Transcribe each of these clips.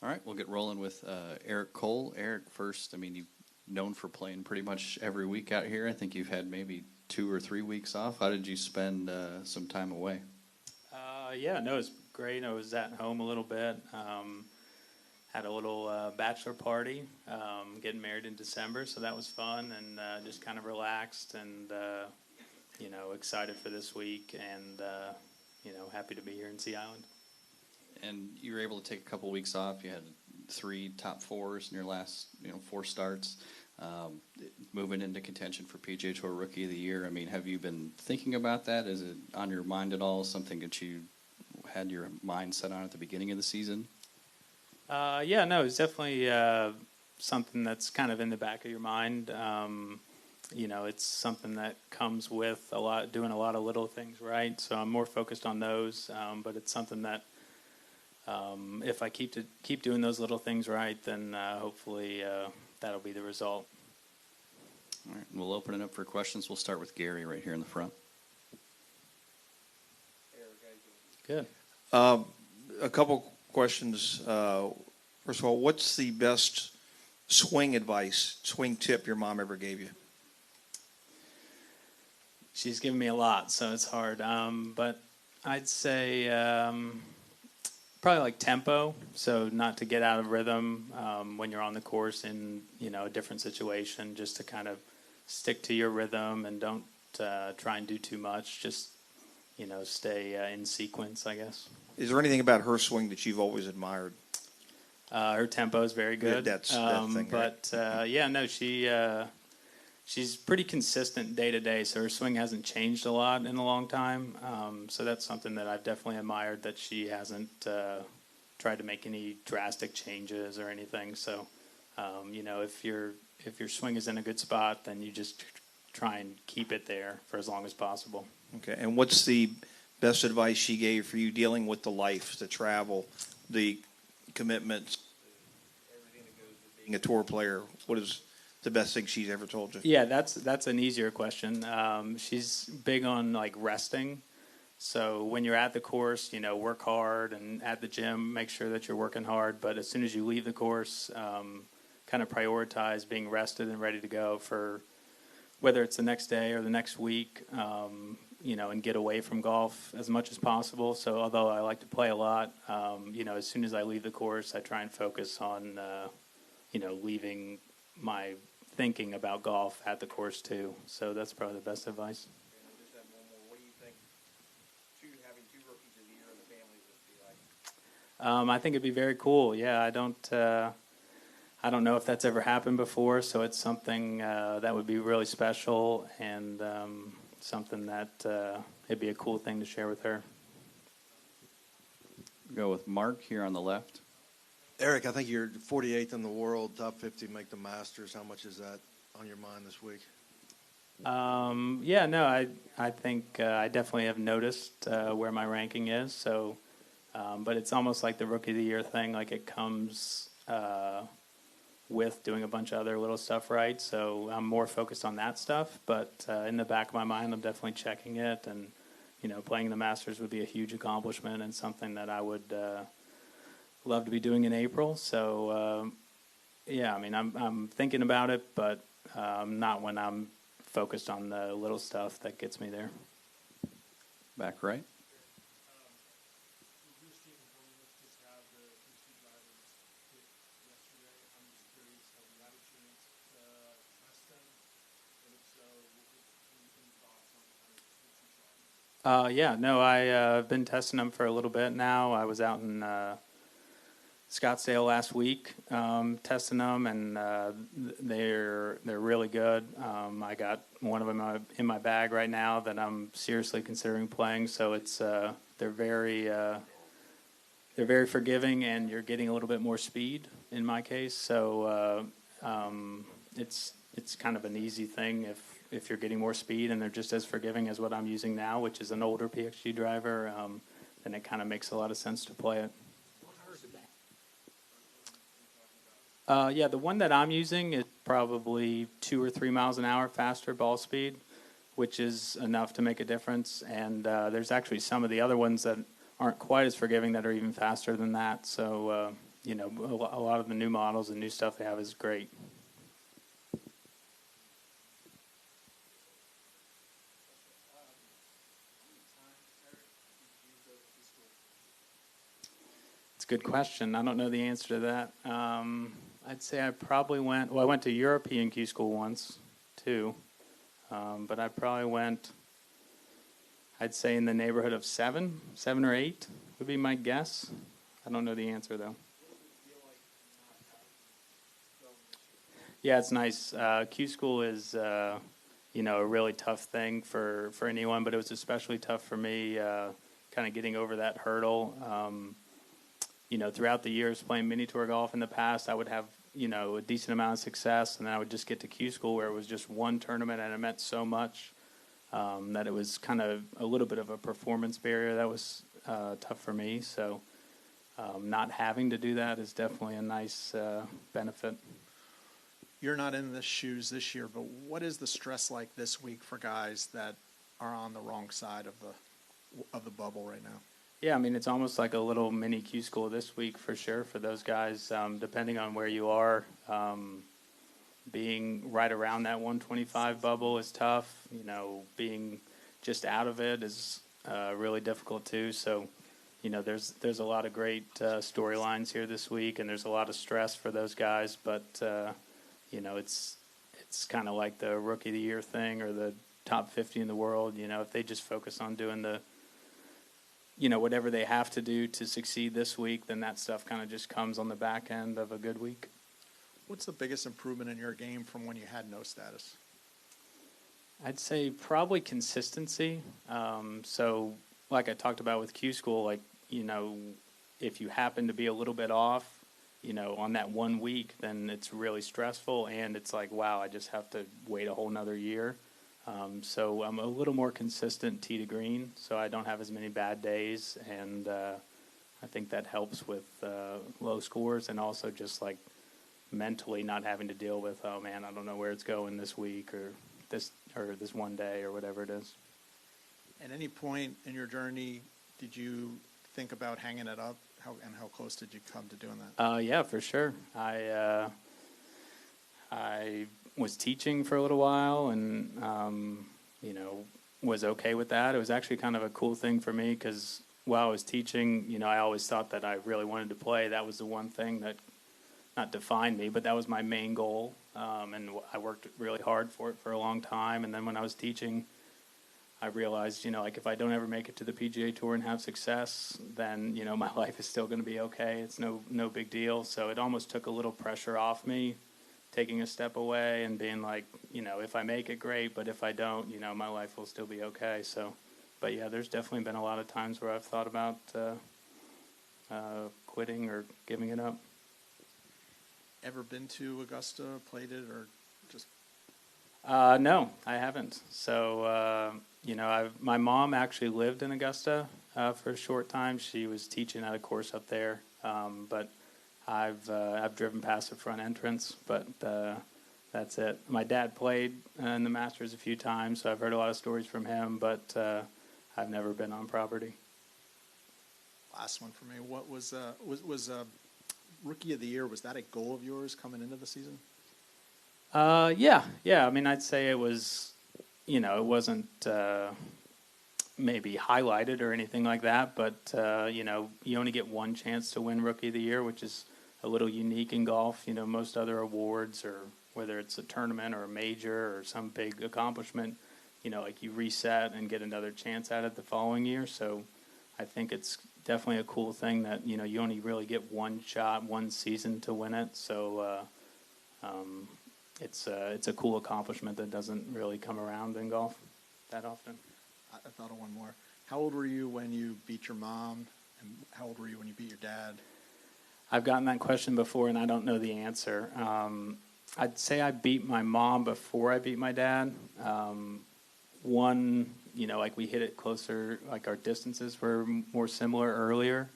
All right, we'll get rolling with Eric Cole. Eric, first, I mean, you've known for playing pretty much every week out here. I think you've had maybe 2 or 3 weeks off. How did you spend some time away? Yeah, no, it was great. I was at home a little bit. Had a little bachelor party, getting married in December, so that was fun, and just kind of relaxed and, excited for this week, and, happy to be here in Sea Island. And you were able to take a couple weeks off. You had 3 top 4s in your last, 4 starts. Moving into contention for PGA Tour Rookie of the Year. I mean, have you been thinking about that? Is it on your mind at all? Something that you had your mind set on at the beginning of the season? Yeah, no, it's definitely something that's kind of in the back of your mind. It's something that comes with doing a lot of little things right. So I'm more focused on those. But it's something that if I keep doing those little things right, then hopefully that'll be the result. All right, we'll open it up for questions. We'll start with Gary right here in the front. Good. A couple questions. First of all, what's the best swing tip your mom ever gave you? She's given me a lot, so it's hard. But I'd say probably like tempo, so not to get out of rhythm when you're on the course in a different situation, just to kind of stick to your rhythm and don't try and do too much. Just stay in sequence, I guess. Is there anything about her swing that you've always admired? Her tempo is very good. Yeah, that's that thing, but she's pretty consistent day to day, so her swing hasn't changed a lot in a long time. So that's something that I've definitely admired, that she hasn't tried to make any drastic changes or anything. So, if your swing is in a good spot, then you just try and keep it there for as long as possible. Okay, and what's the best advice she gave for you dealing with the life, the travel, the commitments, everything that goes with being a tour player? What is the best thing she's ever told you? Yeah, that's an easier question. She's big on resting. So when you're at the course, work hard, and at the gym, make sure that you're working hard. But as soon as you leave the course, kind of prioritize being rested and ready to go for whether it's the next day or the next week. And get away from golf as much as possible. So although I like to play a lot, as soon as I leave the course, I try and focus on, leaving my thinking about golf at the course too. So that's probably the best advice. And I just have one more. What do you think having 2 rookies of the year in the family would be like? I think it'd be very cool. Yeah, I don't know if that's ever happened before, so it's something that would be really special, and something that it'd be a cool thing to share with her. Go with Mark here on the left. Eric, I think you're 48th in the world, top 50 make the Masters. How much is that on your mind this week? I think I definitely have noticed where my ranking is. So, but it's almost like the Rookie of the Year thing. Like, it comes with doing a bunch of other little stuff right. So I'm more focused on that stuff. But in the back of my mind, I'm definitely checking it. And, playing the Masters would be a huge accomplishment and something that I would love to be doing in April. So, I'm thinking about it, but not when I'm focused on the little stuff that gets me there. Back right. I've been testing them for a little bit now. I was out in Scottsdale last week testing them, and they're really good. I got one of them in my bag right now that I'm seriously considering playing. So it's they're very forgiving, and you're getting a little bit more speed in my case. So it's kind of an easy thing if you're getting more speed, and they're just as forgiving as what I'm using now, which is an older PXG driver. Then it kind of makes a lot of sense to play it. The one that I'm using is probably 2 or 3 miles an hour faster ball speed, which is enough to make a difference. And there's actually some of the other ones that aren't quite as forgiving that are even faster than that. So a lot of the new models and new stuff they have is great. It's a good question. I don't know the answer to that. I'd say I probably went, well, I went to European Q school once, too. But I probably went, I'd say in the neighborhood of 7 or 8 would be my guess. I don't know the answer, though. Yeah, it's nice. Q school is, a really tough thing for anyone, but it was especially tough for me, kind of getting over that hurdle. Throughout the years playing mini tour golf in the past, I would have, a decent amount of success, and then I would just get to Q school where it was just one tournament and it meant so much that it was kind of a little bit of a performance barrier that was tough for me. So not having to do that is definitely a nice benefit. You're not in the shoes this year, but what is the stress like this week for guys that are on the wrong side of the bubble right now? Yeah, I mean, it's almost like a little mini Q school this week for sure for those guys, depending on where you are. Being right around that 125 bubble is tough. Being just out of it is really difficult too. So, there's a lot of great storylines here this week, and there's a lot of stress for those guys. But, it's kind of like the Rookie of the Year thing or the top 50 in the world. If they just focus on doing the whatever they have to do to succeed this week, then that stuff kind of just comes on the back end of a good week. What's the biggest improvement in your game from when you had no status? I'd say probably consistency. So like I talked about with Q School, if you happen to be a little bit off, on that 1 week, then it's really stressful, and it's like, wow, I just have to wait a whole nother year. So I'm a little more consistent tee to green, so I don't have as many bad days, and I think that helps with low scores, and also just like mentally not having to deal with, oh man, I don't know where it's going this week or this one day or whatever it is. At any point in your journey, did you think about hanging it up? How close did you come to doing that? Yeah, for sure. I was teaching for a little while and, was okay with that. It was actually kind of a cool thing for me because while I was teaching, I always thought that I really wanted to play. That was the one thing that not defined me, but that was my main goal. And I worked really hard for it for a long time. And then when I was teaching, I realized, if I don't ever make it to the PGA Tour and have success, then, my life is still going to be okay. It's no big deal. So it almost took a little pressure off me, taking a step away and being like, if I make it, great, but if I don't, my life will still be okay. So, but yeah, there's definitely been a lot of times where I've thought about quitting or giving it up. Ever been to Augusta, played it, or just? No, I haven't. So, my mom actually lived in Augusta for a short time. She was teaching at a course up there, but I've driven past the front entrance, but that's it. My dad played in the Masters a few times, so I've heard a lot of stories from him, but I've never been on property. Last one for me. What was Rookie of the Year? Was that a goal of yours coming into the season? Yeah. I mean, I'd say it was. It wasn't maybe highlighted or anything like that, but you only get one chance to win Rookie of the Year, which is a little unique in golf. Most other awards, or whether it's a tournament or a major or some big accomplishment, like you reset and get another chance at it the following year. So I think it's definitely a cool thing that, you only really get one shot, one season to win it. So it's a cool accomplishment that doesn't really come around in golf that often. I thought of one more. How old were you when you beat your mom, and how old were you when you beat your dad? I've gotten that question before, and I don't know the answer. I'd say I beat my mom before I beat my dad. Like we hit it closer, like our distances were more similar earlier,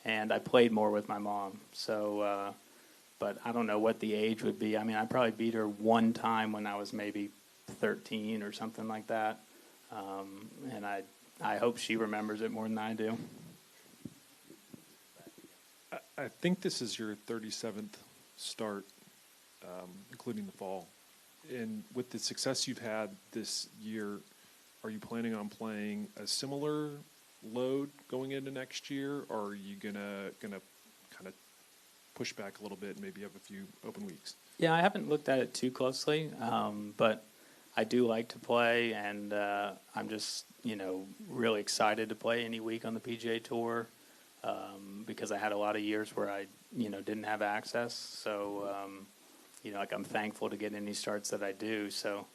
and I played more with my mom. So, but I don't know what the age would be. I mean, I probably beat her one time when I was maybe 13 or something like that. And I hope she remembers it more than I do. I think this is your 37th start, including the fall. And with the success you've had this year, are you planning on playing a similar load going into next year, or are you gonna kind of push back a little bit and maybe have a few open weeks? Yeah, I haven't looked at it too closely, but I do like to play, and I'm just, really excited to play any week on the PGA Tour because I had a lot of years where I, didn't have access. So, I'm thankful to get any starts that I do. So,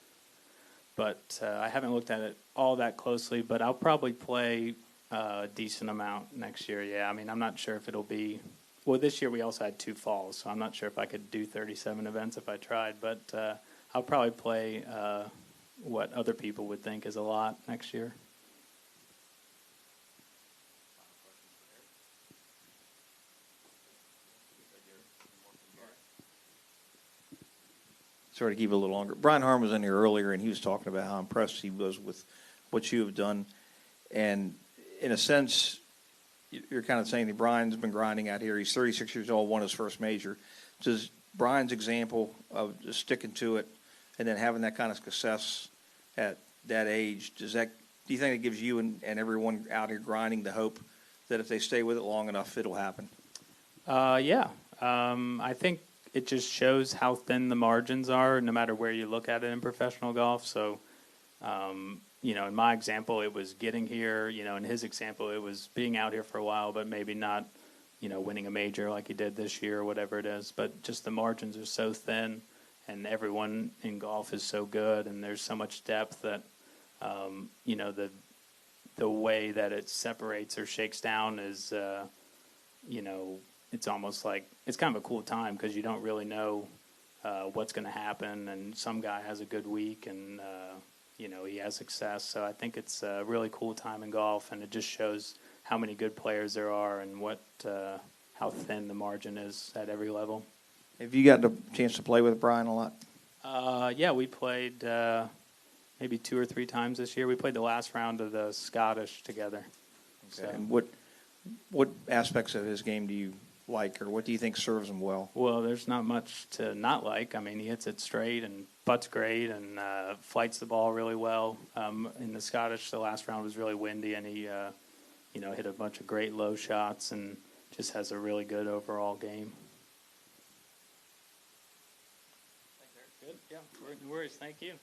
but I haven't looked at it all that closely, but I'll probably play a decent amount next year. Yeah, I mean, I'm not sure if it'll be. Well, this year we also had 2 falls, so I'm not sure if I could do 37 events if I tried. But I'll probably play what other people would think is a lot next year. Sorry to keep it a little longer. Brian Harm was in here earlier, and he was talking about how impressed he was with what you have done. And in a sense, you're kind of saying that Brian's been grinding out here. He's 36 years old, won his first major. Does Brian's example of just sticking to it and then having that kind of success at that age, do you think it gives you and everyone out here grinding the hope that if they stay with it long enough, it'll happen? Yeah. I think it just shows how thin the margins are no matter where you look at it in professional golf. So, in my example, it was getting here. In his example, it was being out here for a while, but maybe not, winning a major like he did this year or whatever it is. But just the margins are so thin, and everyone in golf is so good, and there's so much depth that, the way that it separates or shakes down is, it's almost like it's kind of a cool time because you don't really know what's going to happen, and some guy has a good week and he has success. So I think it's a really cool time in golf, and it just shows how many good players there are and how thin the margin is at every level. Have you got the chance to play with Brian a lot? Yeah, we played maybe 2 or 3 times this year. We played the last round of the Scottish together. Okay. So. And what aspects of his game do you like, or what do you think serves him well? Well, there's not much to not like. I mean, he hits it straight and putts great and flights the ball really well. In the Scottish, the last round was really windy, and he, hit a bunch of great low shots and just has a really good overall game. Good. Yeah. No worries. Thank you.